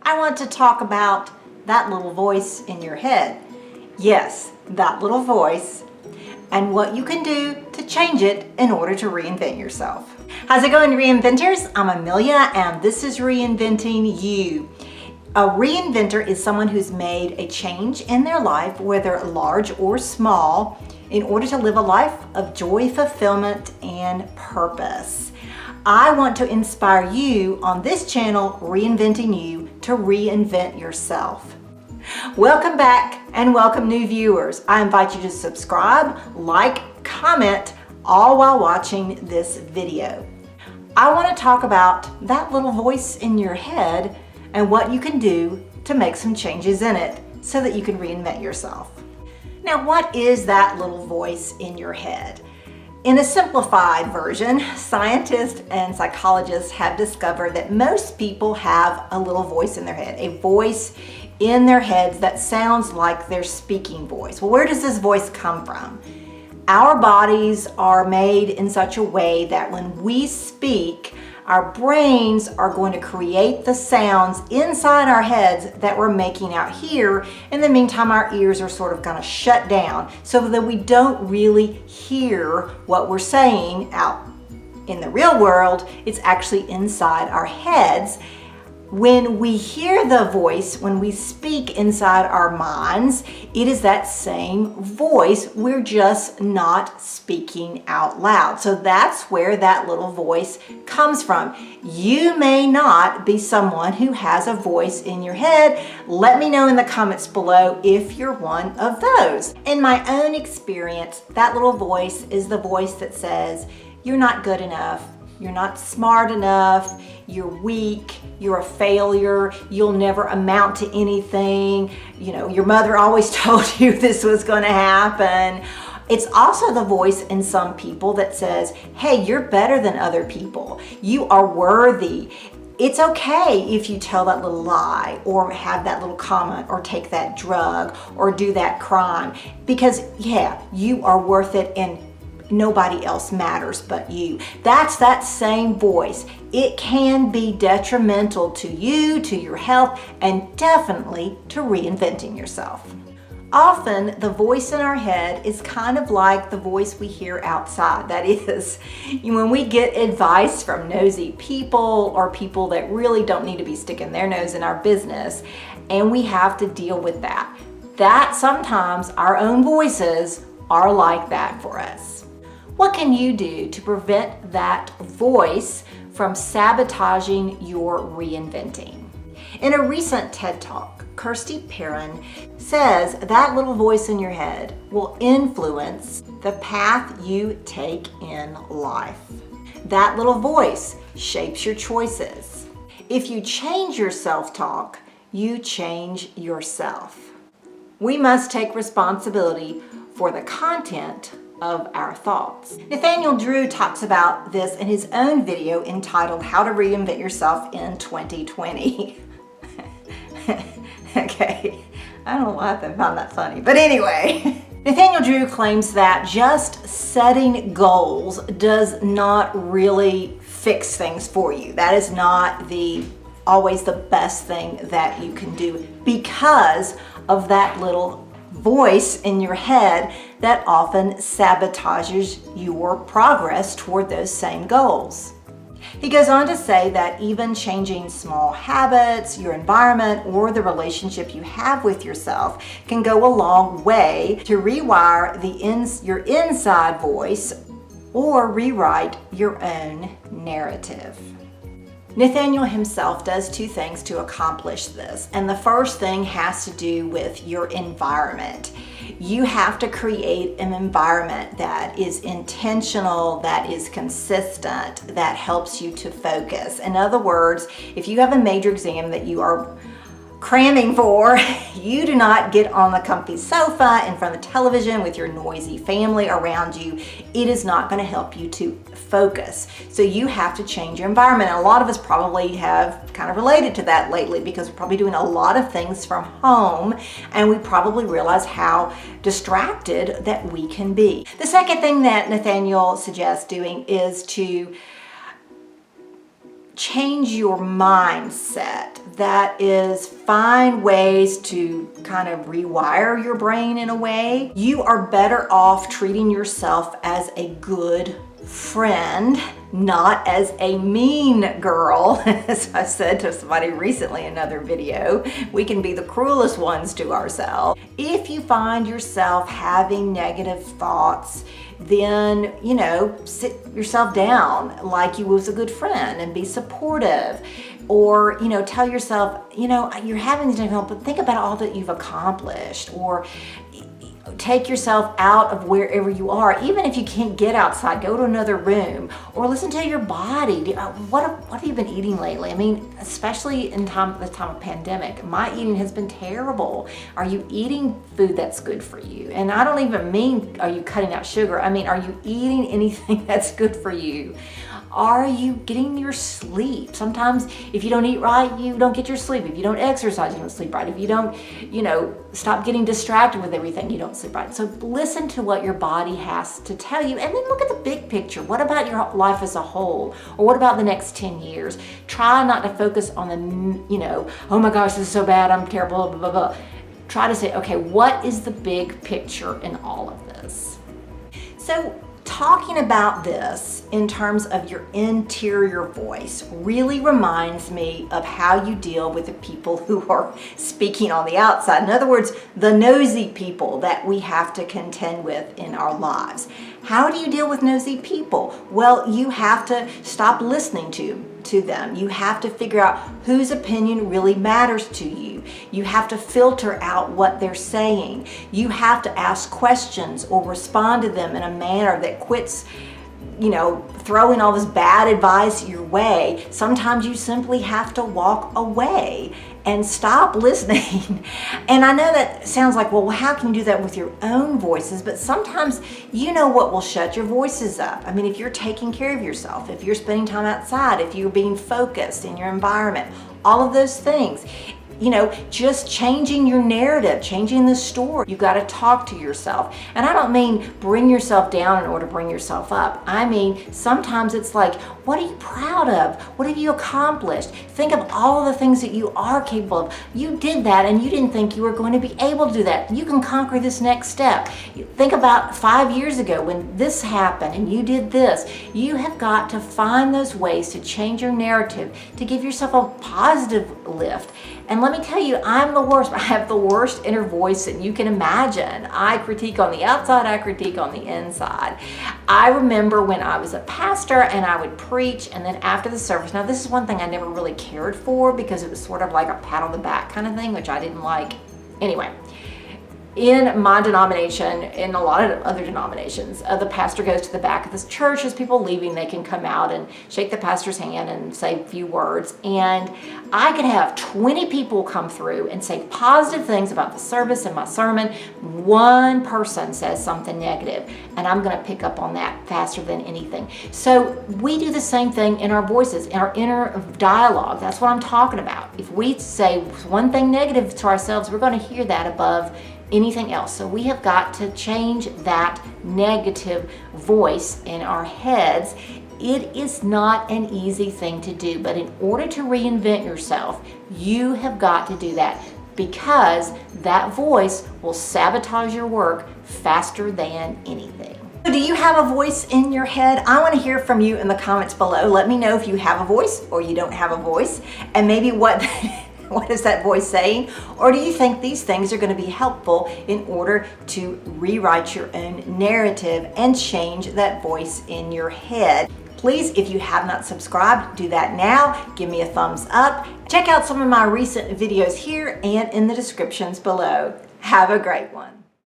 I want to talk about that little voice in your head. Yes, that little voice, and what you can do to change it in order to reinvent yourself. How's it going, Reinventors? I'm Amelia, and this is Reinventing You. A reinventor is someone who's made a change in their life, whether large or small, in order to live a life of joy, fulfillment, and purpose. I want to inspire you on this channel, Reinventing You, to reinvent yourself. Welcome back and welcome new viewers. I invite you to subscribe, like, comment, all while watching this video. I want to talk about that little voice in your head and what you can do to make some changes in it so that you can reinvent yourself. Now, what is that little voice in your head? In a simplified version, scientists and psychologists have discovered that most people have a little voice in their head, a voice in their heads that sounds like their speaking voice. Well, where does this voice come from? Our bodies are made in such a way that when we speak, our brains are going to create the sounds inside our heads that we're making out here. In the meantime, our ears are sort of going to shut down so that we don't really hear what we're saying out in the real world. It's actually inside our heads. When we hear the voice, when we speak inside our minds, it is that same voice. We're just not speaking out loud. So that's where that little voice comes from. You may not be someone who has a voice in your head. Let me know in the comments below if you're one of those. In my own experience, that little voice is the voice that says, you're not good enough. You're not smart enough, you're weak, you're a failure, you'll never amount to anything. You know, your mother always told you this was going to happen. It's also the voice in some people that says, hey, you're better than other people. You are worthy. It's okay if you tell that little lie or have that little comment or take that drug or do that crime because, yeah, you are worth it and nobody else matters but you. That's that same voice. It can be detrimental to you, to your health, and definitely to reinventing yourself. Often the voice in our head is kind of like the voice we hear outside. That is, when we get advice from nosy people or people that really don't need to be sticking their nose in our business, and we have to deal with that. That sometimes our own voices are like that for us. What can you do to prevent that voice from sabotaging your reinventing? In a recent TED Talk, Kirsty Perrin says that little voice in your head will influence the path you take in life. That little voice shapes your choices. If you change your self-talk, you change yourself. We must take responsibility for the content of our thoughts. Nathaniel Drew talks about this in his own video entitled How to Reinvent Yourself in 2020. Okay, I don't know why I found that funny, but anyway. Nathaniel Drew claims that just setting goals does not really fix things for you. That is not always the best thing that you can do because of that little voice in your head that often sabotages your progress toward those same goals. He goes on to say that even changing small habits, your environment, or the relationship you have with yourself can go a long way to rewire your inside voice or rewrite your own narrative. Nathaniel himself does two things to accomplish this, and the first thing has to do with your environment. You have to create an environment that is intentional, that is consistent, that helps you to focus. In other words, if you have a major exam that you are cramming for, you do not get on the comfy sofa in front of the television with your noisy family around you. It is not going to help you to focus. So you have to change your environment. And a lot of us probably have kind of related to that lately because we're probably doing a lot of things from home and we probably realize how distracted that we can be. The second thing that Nathaniel suggests doing is to change your mindset. That is, find ways to kind of rewire your brain in a way. You are better off treating yourself as a good friend, not as a mean girl. As I said to somebody recently in another video, we can be the cruelest ones to ourselves. If you find yourself having negative thoughts, then, sit yourself down like you was a good friend and be supportive. Or, tell yourself, you're having these difficult, but think about all that you've accomplished. Or take yourself out of wherever you are. Even if you can't get outside, go to another room or listen to your body. What have you been eating lately? I mean, especially in the time of pandemic, my eating has been terrible. Are you eating food that's good for you? And I don't even mean, are you cutting out sugar? I mean, are you eating anything that's good for you? Are you getting your sleep? Sometimes if you don't eat right, you don't get your sleep. If you don't exercise, you don't sleep right. If you don't, stop getting distracted with everything, you don't sleep right. So listen to what your body has to tell you, and then look at the big picture. What about your life as a whole? Or what about the next 10 years? Try not to focus on the, oh my gosh, this is so bad, I'm terrible, blah, blah, blah. Try to say, okay, what is the big picture in all of this? So talking about this in terms of your interior voice really reminds me of how you deal with the people who are speaking on the outside. In other words, the nosy people that we have to contend with in our lives. How do you deal with nosy people? Well, you have to stop listening to them. You have to figure out whose opinion really matters to you. You have to filter out what they're saying. You have to ask questions or respond to them in a manner that quits throwing all this bad advice your way. Sometimes you simply have to walk away and stop listening. And I know that sounds like, well, how can you do that with your own voices? But sometimes what will shut your voices up. I mean, if you're taking care of yourself, if you're spending time outside, if you're being focused in your environment, all of those things. Just changing your narrative, changing the story. You got to talk to yourself. And I don't mean bring yourself down in order to bring yourself up. I mean, sometimes it's like, what are you proud of? What have you accomplished? Think of all of the things that you are capable of. You did that and you didn't think you were going to be able to do that. You can conquer this next step. Think about 5 years ago when this happened and you did this. You have got to find those ways to change your narrative, to give yourself a positive lift. And let me tell you, I'm the worst. I have the worst inner voice that you can imagine. I critique on the outside, I critique on the inside. I remember when I was a pastor and I would preach, and then after the service, now this is one thing I never really cared for because it was sort of like a pat on the back kind of thing, which I didn't like. Anyway, in my denomination, in a lot of other denominations, the pastor goes to the back of this church. As people leaving, they can come out and shake the pastor's hand and say a few words. And I could have 20 people come through and say positive things about the service and my sermon. One person says something negative, and I'm going to pick up on that faster than anything. So we do the same thing in our voices, in our inner dialogue. That's what I'm talking about. If we say one thing negative to ourselves, we're going to hear that above anything else. So we have got to change that negative voice in our heads. It is not an easy thing to do, but in order to reinvent yourself, you have got to do that, because that voice will sabotage your work faster than anything. Do you have a voice in your head? I want to hear from you in the comments below. Let me know if you have a voice or you don't have a voice, and maybe what is that voice saying? Or do you think these things are going to be helpful in order to rewrite your own narrative and change that voice in your head? Please, if you have not subscribed, do that now. Give me a thumbs up. Check out some of my recent videos here and in the descriptions below. Have a great one.